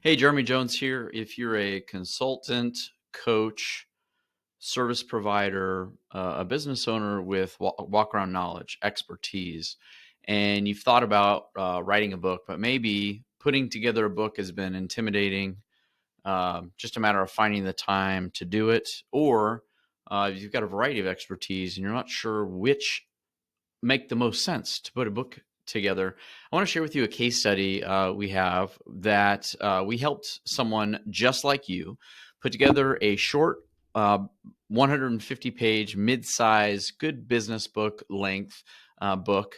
Hey, Jeremy Jones here. If you're a consultant, coach, service provider, a business owner with walk around knowledge, expertise, and you've thought about writing a book, but maybe putting together a book has been intimidating, just a matter of finding the time to do it, or you've got a variety of expertise and you're not sure which make the most sense to put a book together. I want to share with you a case study we have that we helped someone just like you put together a short 150-page, mid-size, good business book length book.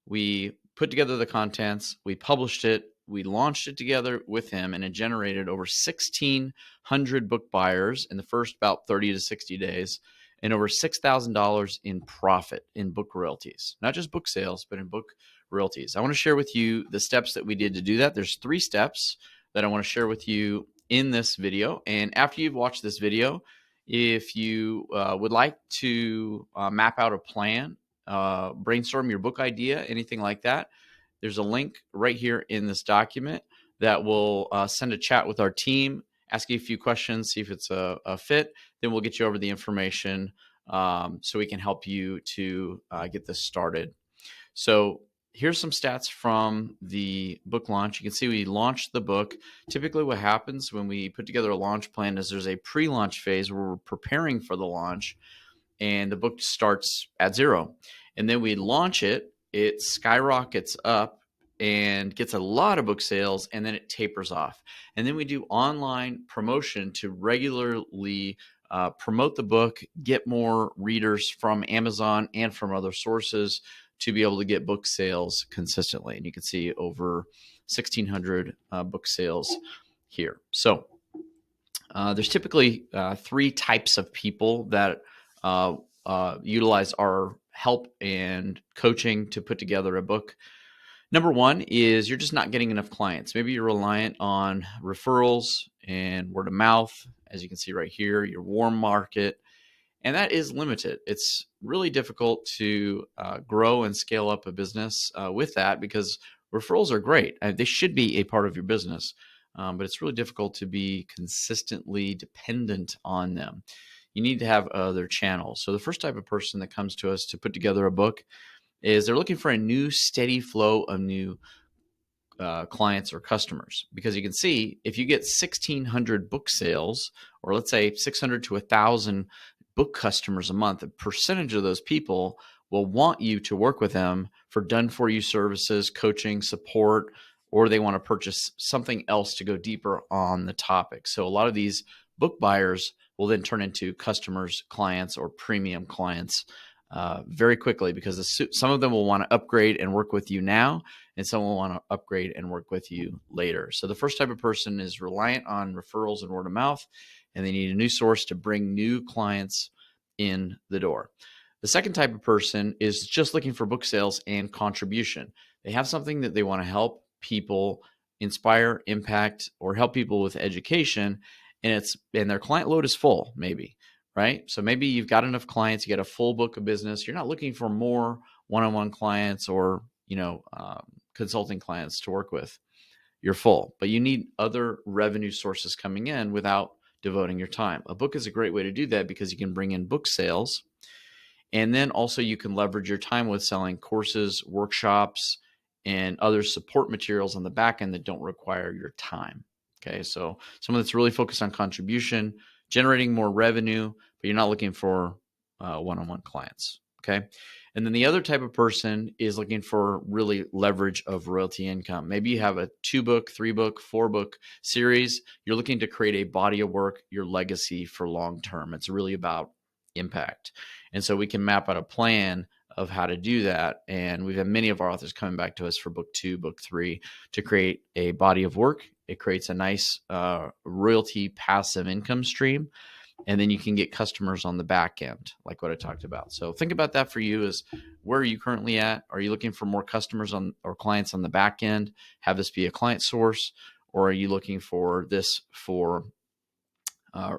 We put together the contents, we published it, we launched it together with him, and it generated over 1,600 book buyers in the first about 30 to 60 days and over $6,000 in profit in book royalties, not just book sales, but in book royalties. I want to share with you the steps that we did to do that. There's 3 steps that I want to share with you in this video. And after you've watched this video, if you would like to map out a plan, brainstorm your book idea, anything like that, there's a link right here in this document that will send a chat with our team, ask you a few questions, see if it's a fit. Then we'll get you over the information so we can help you to get this started. So here's some stats from the book launch. You can see we launched the book. Typically what happens when we put together a launch plan is there's a pre-launch phase where we're preparing for the launch, and the book starts at 0. And then we launch it, it skyrockets up and gets a lot of book sales, and then it tapers off. And then we do online promotion to regularly promote the book, get more readers from Amazon and from other sources to be able to get book sales consistently. And you can see over 1,600 book sales here. So there's typically 3 types of people that utilize our help and coaching to put together a book. Number 1 is you're just not getting enough clients. Maybe you're reliant on referrals and word of mouth, as you can see right here, your warm market, and that is limited. It's really difficult to grow and scale up a business with that, because referrals are great. They should be a part of your business, but it's really difficult to be consistently dependent on them. You need to have other channels. So the first type of person that comes to us to put together a book is they're looking for a new steady flow of new clients or customers, because you can see if you get 1,600 book sales, or let's say 600 to 1,000 book customers a month, a percentage of those people will want you to work with them for done-for-you services, coaching, support, or they want to purchase something else to go deeper on the topic. So a lot of these book buyers will then turn into customers, clients, or premium clients very quickly, because some of them will want to upgrade and work with you now, and some will want to upgrade and work with you later. So the first type of person is reliant on referrals and word of mouth, and they need a new source to bring new clients in the door. The second type of person is just looking for book sales and contribution. They have something that they want to help people inspire, impact, or help people with education, and their client load is full, maybe. Right? So maybe you've got enough clients, you get a full book of business. You're not looking for more one-on-one clients or, consulting clients to work with. You're full, but you need other revenue sources coming in without devoting your time. A book is a great way to do that, because you can bring in book sales, and then also you can leverage your time with selling courses, workshops, and other support materials on the back end that don't require your time. Okay, so someone that's really focused on contribution, generating more revenue, but you're not looking for one-on-one clients. Okay, and then the other type of person is looking for really leverage of royalty income. Maybe you have a 2-book, 3-book, 4-book series. You're looking to create a body of work, your legacy for long term. It's really about impact. And so we can map out a plan of how to do that. And we've had many of our authors coming back to us for book 2, book 3 to create a body of work. It creates a nice royalty passive income stream. And then you can get customers on the back end, like what I talked about. So think about that for you is, where are you currently at? Are you looking for more customers or clients on the back end? Have this be a client source? Or are you looking for this for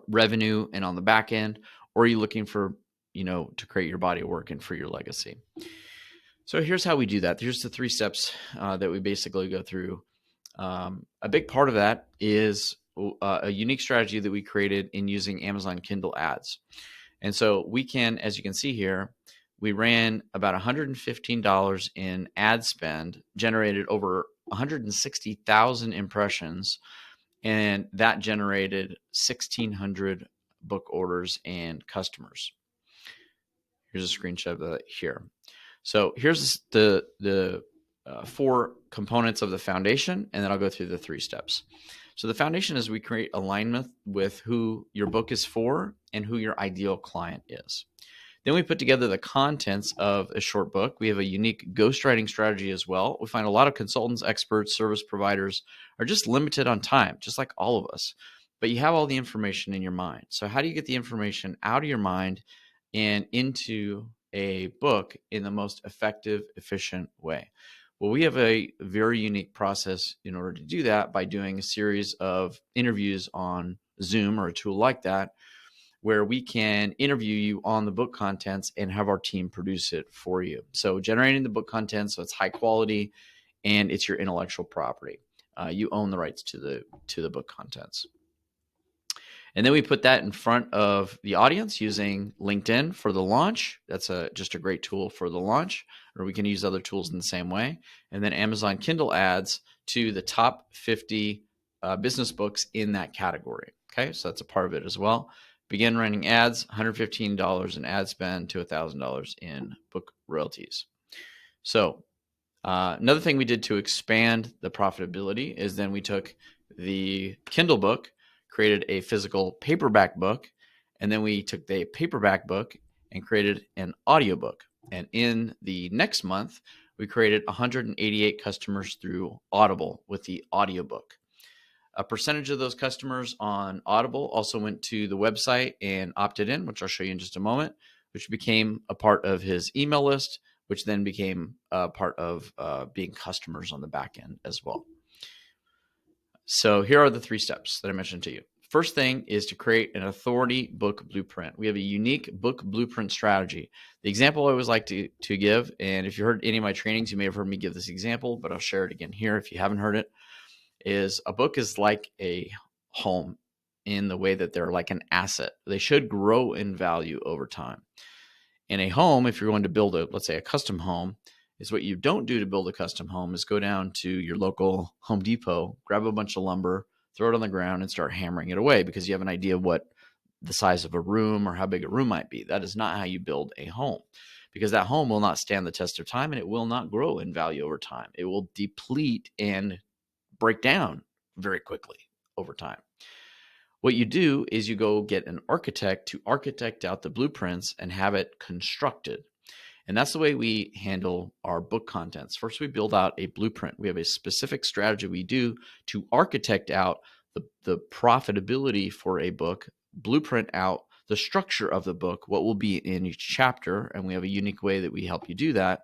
revenue and on the back end? Or are you looking for, to create your body of work and for your legacy? So here's how we do that. Here's the 3 steps that we basically go through. A big part of that is a unique strategy that we created in using Amazon Kindle ads. And so we can, as you can see here, we ran about $115 in ad spend, generated over 160,000 impressions, and that generated 1,600 book orders and customers. Here's a screenshot of that here. So here's the 4 components of the foundation, and then I'll go through the 3 steps. So the foundation is we create alignment with who your book is for and who your ideal client is. Then we put together the contents of a short book. We have a unique ghostwriting strategy as well. We find a lot of consultants, experts, service providers are just limited on time, just like all of us. But you have all the information in your mind. So how do you get the information out of your mind and into a book in the most effective, efficient way? Well, we have a very unique process in order to do that by doing a series of interviews on Zoom or a tool like that, where we can interview you on the book contents and have our team produce it for you. So generating the book content, so it's high quality and it's your intellectual property. You own the rights to the book contents. And then we put that in front of the audience using LinkedIn for the launch. That's just a great tool for the launch, or we can use other tools in the same way. And then Amazon Kindle ads to the top 50 business books in that category. Okay, so that's a part of it as well. Begin running ads, $115 in ad spend to $1,000 in book royalties. So another thing we did to expand the profitability is then we took the Kindle book, created a physical paperback book, and then we took the paperback book and created an audiobook. And in the next month, we created 188 customers through Audible with the audiobook. A percentage of those customers on Audible also went to the website and opted in, which I'll show you in just a moment, which became a part of his email list, which then became a part of being customers on the back end as well. So here are the 3 steps that I mentioned to you. First thing is to create an authority book blueprint. We have a unique book blueprint strategy. The example I always like to give, and if you heard any of my trainings, you may have heard me give this example, but I'll share it again here if you haven't heard it, is a book is like a home in the way that they're like an asset. They should grow in value over time. In a home, if you're going to build let's say a custom home, is what you don't do to build a custom home is go down to your local Home Depot, grab a bunch of lumber, throw it on the ground and start hammering it away because you have an idea what the size of a room or how big a room might be. That is not how you build a home, because that home will not stand the test of time and it will not grow in value over time. It will deplete and break down very quickly over time. What you do is you go get an architect to architect out the blueprints and have it constructed. And that's the way we handle our book contents. First, we build out a blueprint. We have a specific strategy we do to architect out the profitability for a book, blueprint out the structure of the book, what will be in each chapter. And we have a unique way that we help you do that.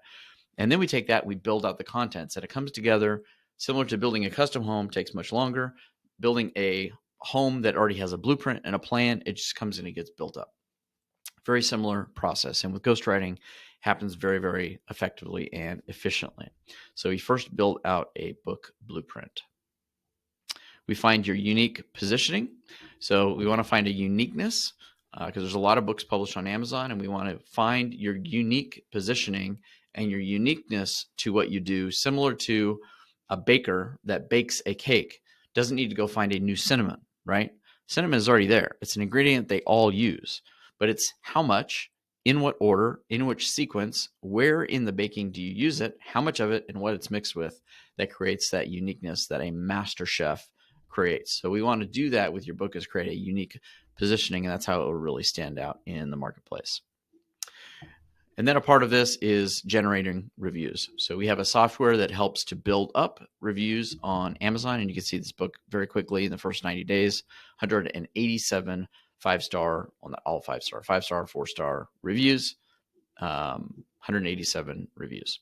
And then we take that, we build out the contents, and it comes together similar to building a custom home, takes much longer. Building a home that already has a blueprint and a plan, it just comes in and gets built up. Very similar process. And with ghostwriting, happens very, very effectively and efficiently. So we first build out a book blueprint. We find your unique positioning. So we want to find a uniqueness because there's a lot of books published on Amazon, and we want to find your unique positioning and your uniqueness to what you do, similar to a baker that bakes a cake. Doesn't need to go find a new cinnamon, right? Cinnamon is already there. It's an ingredient they all use, but it's how much, in what order, in which sequence, where in the baking do you use it, how much of it, and what it's mixed with that creates that uniqueness that a master chef creates. So we want to do that with your book, is create a unique positioning, and that's how it will really stand out in the marketplace. And then a part of this is generating reviews. So we have a software that helps to build up reviews on Amazon, and you can see this book very quickly in the first 90 days, 187 5-star, well, not all 5-star, 5-star, 4-star reviews, 187 reviews.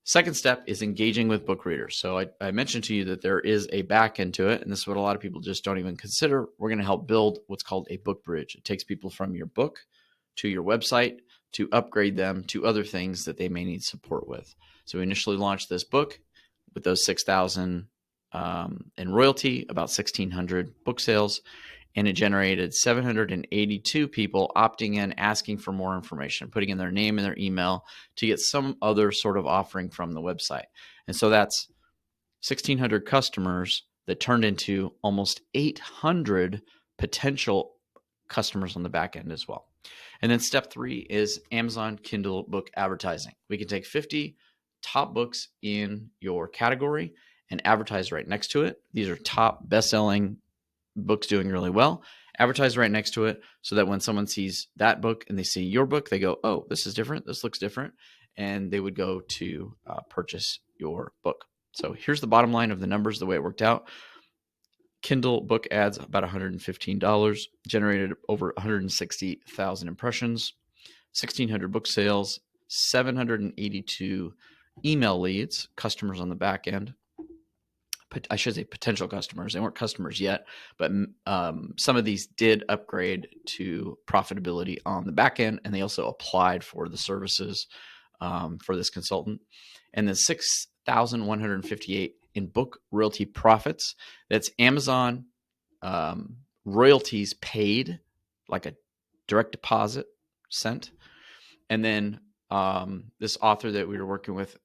Second step is engaging with book readers. So I mentioned to you that there is a back end to it, and this is what a lot of people just don't even consider. We're going to help build what's called a book bridge. It takes people from your book to your website to upgrade them to other things that they may need support with. So we initially launched this book with those 6,000 in royalty, about 1,600 book sales, and it generated 782 people opting in, asking for more information, putting in their name and their email to get some other sort of offering from the website. And so that's 1,600 customers that turned into almost 800 potential customers on the back end as well. And then step 3 is Amazon Kindle book advertising. We can take 50 top books in your category and advertise right next to it. These are top best-selling books doing really well. Advertise right next to it so that when someone sees that book and they see your book, they go, oh, this is different. This looks different. And they would go to purchase your book. So here's the bottom line of the numbers, the way it worked out. Kindle book ads, about $115, generated over 160,000 impressions, 1,600 book sales, 782 email leads, customers on the back end. I should say potential customers. They weren't customers yet, but some of these did upgrade to profitability on the back end, and they also applied for the services for this consultant. And then 6,158 in book royalty profits. That's Amazon royalties paid, like a direct deposit sent. And then this author that we were working with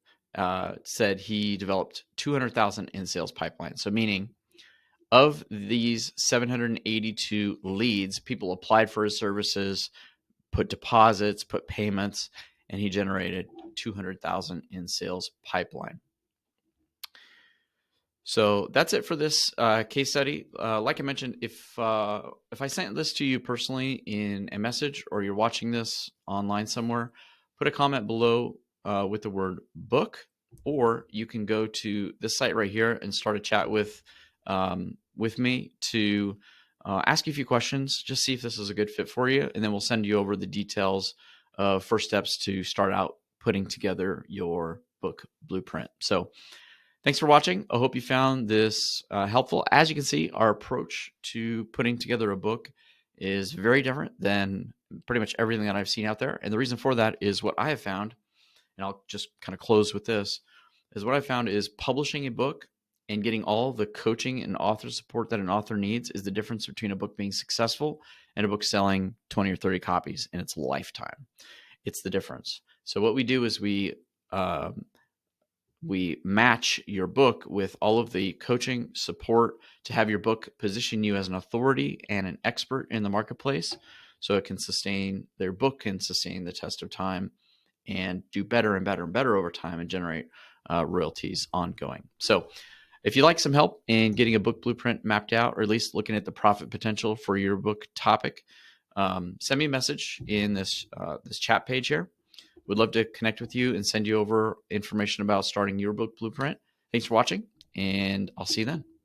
said he developed 200,000 in sales pipeline. So meaning of these 782 leads, people applied for his services, put deposits, put payments, and he generated 200,000 in sales pipeline. So that's it for this case study. Like I mentioned, if I sent this to you personally in a message, or you're watching this online somewhere, put a comment below with the word book, or you can go to this site right here and start a chat with me to ask you a few questions, just see if this is a good fit for you, and then we'll send you over the details of first steps to start out putting together your book blueprint. So thanks for watching. I hope you found this helpful. As you can see, our approach to putting together a book is very different than pretty much everything that I've seen out there. And the reason for that is what I have found, and I'll just kind of close with this, is what I found is publishing a book and getting all the coaching and author support that an author needs is the difference between a book being successful and a book selling 20 or 30 copies in its lifetime. It's the difference. So what we do is we match your book with all of the coaching support to have your book position you as an authority and an expert in the marketplace, so it can sustain, their book can sustain the test of time and do better and better and better over time and generate royalties ongoing. So if you'd like some help in getting a book blueprint mapped out, or at least looking at the profit potential for your book topic, send me a message in this chat page here. We'd love to connect with you and send you over information about starting your book blueprint. Thanks for watching, and I'll see you then.